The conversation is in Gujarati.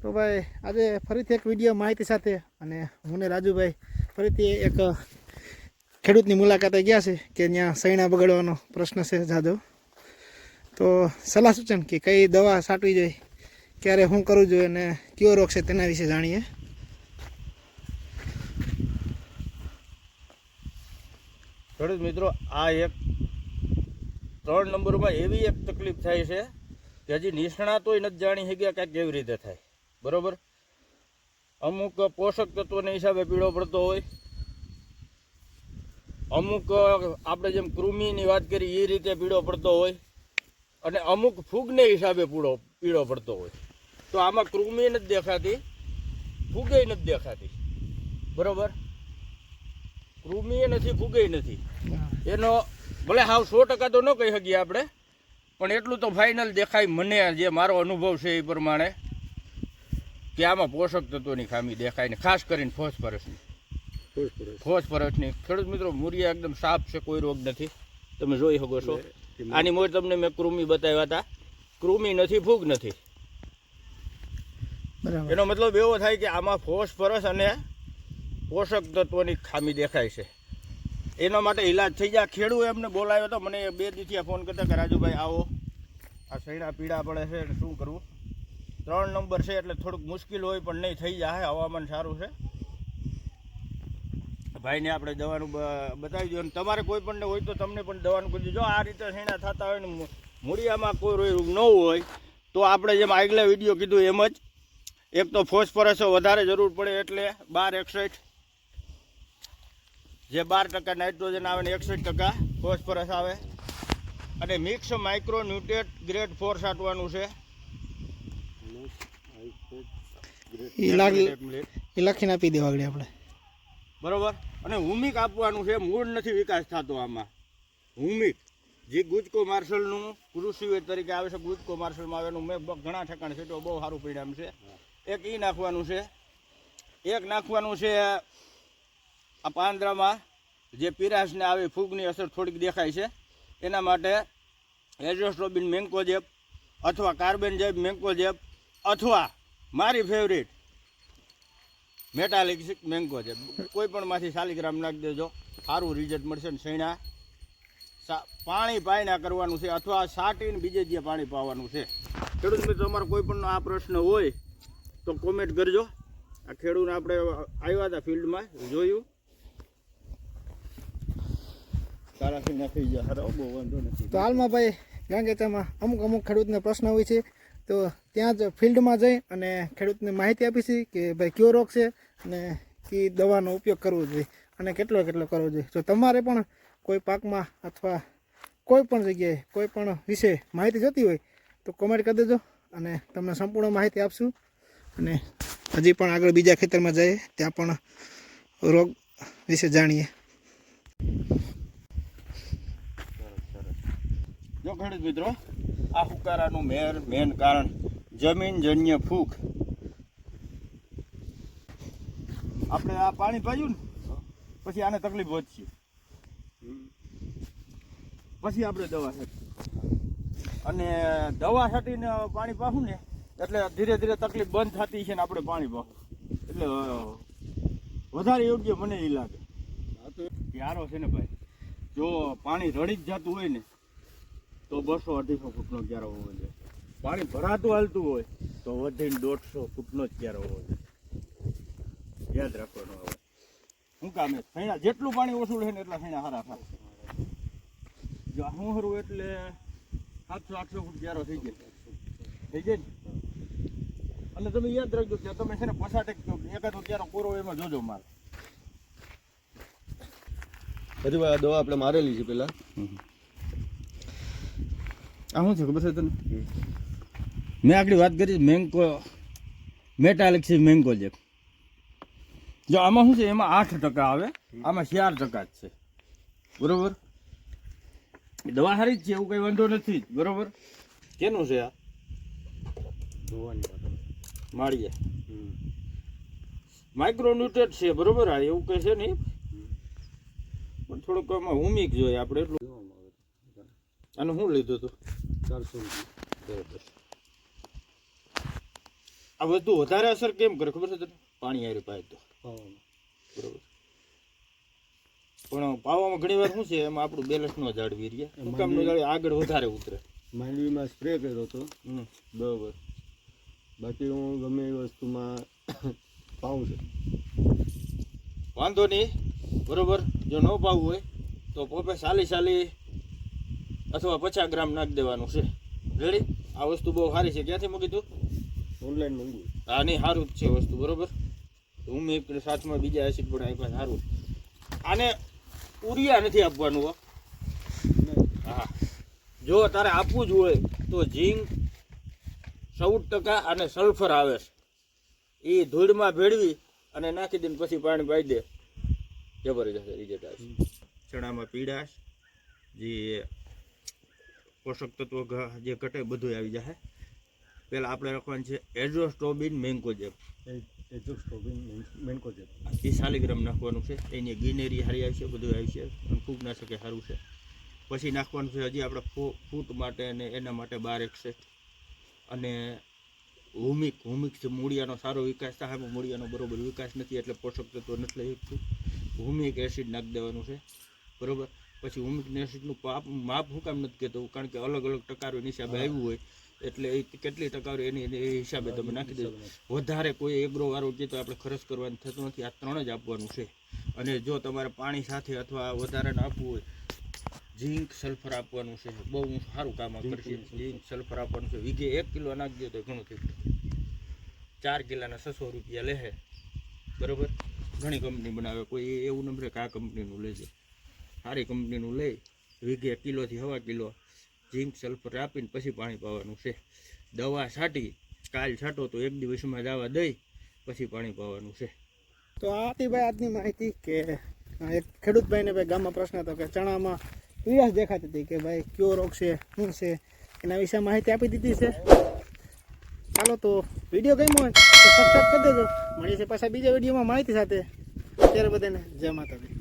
તો ભાઈ આજે ફરીથી એક વિડીયો માહિતી સાથે અને હું ને રાજુભાઈ ફરીથી એક ખેડૂતની મુલાકાતે ગયા છે કે ત્યાં સૈણા બગડવાનો પ્રશ્ન છે જાદવ. તો સલાહ સૂચન કે કઈ દવા છાંટવી જોઈએ, ક્યારે શું કરવું જોઈએ અને કયો રોગ છે તેના વિશે જાણીએ. ખેડૂત મિત્રો, આ એક 3 નંબરમાં એવી એક તકલીફ થાય છે કે હજી નિષ્ણાતોય નથી જાણી શક્યા કે કેવી રીતે થાય. બરોબર, અમુક પોષક તત્વોના હિસાબે પીળો પડતો હોય, અમુક આપણે જેમ કૃમિની વાત કરી એ રીતે પીળો પડતો હોય, અને અમુક ફૂગને હિસાબે પીળો પડતો હોય. તો આમાં કૃમિ નથી દેખાતી, ફૂગે નથી દેખાતી. બરોબર, કૃમિ નથી, ફૂગે નથી. એનો ભલે હાવ 100% તો ન કહી શકીએ આપણે, પણ એટલું તો ફાઇનલ દેખાય મને, જે મારો અનુભવ છે એ પ્રમાણે, કે આમાં પોષક તત્વોની ખામી દેખાય ને ખાસ કરીને ફોસ્ફરસની. ખેડૂત મિત્રો, મૂળિયા એકદમ સાફ છે, કોઈ રોગ નથી, તમે જોઈ શકો છો. આની મોર તમને મેં કૃમિ બતાવ્યા હતા, કૃમિ નથી, ફૂગ નથી. એનો મતલબ એવો થાય કે આમાં ફોસ્ફરસ અને પોષક તત્વોની ખામી દેખાય છે. એના માટે ઈલાજ થઈ જાય. ખેડૂત એમને બોલાવ્યો હતો, મને 2 દિવસથી ફોન કરતા કે રાજુભાઈ આવો, આ સૈણા પીડા પડે છે, શું કરવું. 3 નંબર છે એટલે થોડુંક મુશ્કેલ હોય, પણ નહીં થઈ જાય, હવામાન સારું છે. ભાઈને આપણે દવાનું બતાવી દો, અને તમારે કોઈ પણ હોય તો તમને પણ દવાનું કરી દો. આ રીતે સૈણા થતા હોય ને મૂળિયામાં કોઈ રોગ ન હોય તો આપણે જેમ આગલા વિડીયો કીધું એમ જ, એક તો ફોસ્ફરસ વધારે જરૂર પડે એટલે 1261, જે 12% નાઇટ્રોજન આવે ને 61% ફોસ્ફરસ આવે, અને મિક્સ માઇક્રો ન્યુટ્રિએન્ટ ગ્રેડ 4 છાંટવાનું છે. એ લખીને આપી દેવા આગળ આપણે. બરોબર, અને હુમિક આપવાનું છે. મૂળ નથી વિકાસ થતો આમાં. હુમિક જે ગુજકો માર્શલનું કૃષિવેદ તરીકે આવે છે, ગુજકો માર્શલમાં આવેલું મેં ઘણા ઠેકાણે છે, તો બહુ સારું પરિણામ છે. એક એ નાખવાનું છે. એક નાખવાનું છે આ પાંદડામાં જે પીરાશને આવી ફૂગની અસર થોડીક દેખાય છે, એના માટે એઝોસ્ટ્રોબિન મેન્કોજેબ અથવા કાર્બેન્ઝેબ મેન્કોજેબ, અથવા મારી ફેવરિટ મેટાલિક્સિક મેન્કોજેબ, કોઈ પણ માંથી 40 ગ્રામ નાખી દેજો, સારું રિઝલ્ટ મળશે. ને સૈણા પાણી પાયના કરવાનું છે, અથવા છાંટીને બીજે જે પાણી પાવાનું છે. ખેડૂત મિત્રો, તમારો કોઈ પણ આ પ્રશ્ન હોય તો કોમેન્ટ કરજો. આ ખેડૂતને આપણે આવ્યા હતા ફિલ્ડમાં, જોયું, સારાથી નાખી ગયા, સારા, બહુ વાંધો નથી. તો હાલમાં ભાઈ ગાંગેચામાં અમુક ખેડૂતને પ્રશ્ન હોય છે, તો ત્યાં જ ફિલ્ડમાં જઈ અને ખેડૂતને માહિતી આપી છે કે ભાઈ કયો રોગ છે અને એ દવાનો ઉપયોગ કરવો જોઈએ અને કેટલો કરવો જોઈએ. જો તમારે પણ કોઈ પાકમાં અથવા કોઈ પણ જગ્યાએ કોઈ પણ વિશે માહિતી જોતી હોય તો કોમેન્ટ કરી દેજો, અને તમને સંપૂર્ણ માહિતી આપશું. અને હજી પણ આગળ બીજા ખેતરમાં જઈએ ત્યાં પણ રોગ વિશે જાણીએ. જો ખેડૂત મિત્રો, આ હુકારાનું મેન કારણ જમીનજન્ય ફૂગ. આપણે આ પાણી પાયું ને પછી આને તકલીફ વધશે, પછી આપણે દવા છાંટીએ, અને દવા છાંટીને પાણી પાવું ને એટલે ધીરે ધીરે તકલીફ બંધ થતી છે ને આપણે પાણી પાવું એટલે વધારે યોગ્ય મને એ લાગે. યારો છે ને ભાઈ, જો પાણી રડી જ જતું હોય ને તો 200-250 ફૂટનો ક્યારો હોવો જોઈએ. પાણી ભરાતું હાલતું હોય તો વધીને 150 ફૂટનો જ ક્યારો હોવો જોઈએ. યાદ રાખવાનું. હવે શું કામ છે, સૈણા જેટલું પાણી ઓછું રહે ને એટલા સૈણા સારા થાય. જો હું હરું એટલે 700-800 ફૂટ ક્યારો થઈ જાય ને. અને તમે યાદ રાખજો કે તમે છે ને 50% એકાદો ક્યારો કોરો એમાં જોજો માલ. હજુ આ દવા આપણે મારેલી છે પેલા. આ શું છે ખબર છે તને? મેં આગળ વાત કરી મેટાલિક્સિક મેન્કોજેબ. જો આમાં શું છે, એમાં 8% આવે, આમાં 4% જ છે. બરોબર, દવા સારી જ છે, એવું કઈ વાંધો નથી. બરોબર, કેનું છે આ? માળીએ માઇક્રો ન્યુટ્રિએન્ટ છે. બરોબર, આ એવું કઈ છે નહીં, પણ થોડુંક આમાં હુમિક જોઈએ આપણે એટલું. આનું શું લીધું હતું? 400 રૂપિયા. આ વસ્તુ વધારે અસર કેમ કરે ખબર છે તને? પાણી હારે પાય તો બરોબર. પણ પાવામાં ઘણી વાર શું છે એમાં આપણું બેલેન્સ ન જાળવી રહીએ, હુકામનું જાળવી આગળ વધારે ઉતરે. માંડવીમાં સ્પ્રે કર્યો હતો હમ. બરોબર, બાકી હું ગમે એ વસ્તુમાં પાઉં છું. વાંધો નહીં, બરોબર. જો ન પાવું હોય તો પોપે 40 અથવા 50 ગ્રામ નાખી દેવાનું છે. રેડી? આ વસ્તુ બહુ સારી છે. ક્યાંથી મૂકી તું? ઓનલાઈન મંગવું. હા નહીં, સારું જ છે વસ્તુ, બરોબર. હું એક સાથમાં બીજા એસિડ પણ આપ્યા, સારું. આને ઉરિયા નથી આપવાનું હો. હા, જો તારે આપવું જ હોય તો ઝીંક 14% અને સલ્ફર આવે છે, એ ધૂળમાં ભેળવી અને નાખી દઈને પછી પાણી પાઈ દે, જબરજસ્ત રિઝલ્ટ આવશે. ચણામાં પીડાશ, જે પોષક તત્વો જે ઘટે બધું આવી જશે. પહેલાં આપણે રાખવાનું છે એઝોસ્ટ્રોબિન મેન્કોજેબ, મેન્કોજેબ 40 ગ્રામ નાખવાનું છે. એની ગ્રીનરી સારી આવશે, બધું આવશે, અને ફૂગનાશકે સારું છે. પછી નાખવાનું છે હજી આપણે ફૂટ માટે અને એના માટે 12 અને હુમિક છે. મૂળિયાનો સારો વિકાસ થાય, મૂળિયાનો બરોબર વિકાસ નથી એટલે પોષક તત્વો નથી લઈ શકતું. હુમિક એસિડ નાખી દેવાનું છે, બરોબર. પછી હુમિક એસિડનું માપ હું કામ નથી કહેતો, કારણ કે અલગ અલગ ટકારો એની હિસાબે આવ્યું હોય એટલે એ કેટલી ટકારો એની હિસાબે તમે નાખી દેજો. વધારે કોઈ એગ્રો વાળો કે તો આપણે ખર્ચ કરવાનું થતું નથી. આ 3 જ આપવાનું છે. અને જો તમારે પાણી સાથે અથવા વધારે આપવું હોય, ઝીંક સલ્ફર આપવાનું છે. બહુ સારું કામ કરશે. ઝીંક સલ્ફર આપવાનું છે. વીઘે 1 કિલો નાખી દો તો ઘણું થઈ ગયું. 4 કિલોના 600 રૂપિયા લે, બરોબર. ઘણી કંપની બનાવે, કોઈ એવું નંબરે કે આ કંપનીનું લેજે. સારી કંપનીનું લઈ વીઘે 1 કિલોથી 1.25 કિલો ઝીંક સલ્ફર આપીને પછી પાણી પાવાનું છે. દવા છાંટી કાલ છાંટો તો 1 દિવસમાં દવા દઈ પછી પાણી પાવાનું છે. તો આ હતી ભાઈ આજની માહિતી કે એક ખેડૂત ભાઈને ભાઈ ગામમાં પ્રશ્ન હતો કે ચણામાં પીળાશ દેખાતી હતી, કે ભાઈ કયો રોગ છે, શું છે, એના વિશે માહિતી આપી દીધી છે. ચાલો, તો વિડીયો ગમ્યો હોય તો સબસ્ક્રાઈબ કરી દેજો. મળીએ છે પાછા બીજા વિડીયોમાં માહિતી સાથે. અત્યારે બધાને જય માતાજી.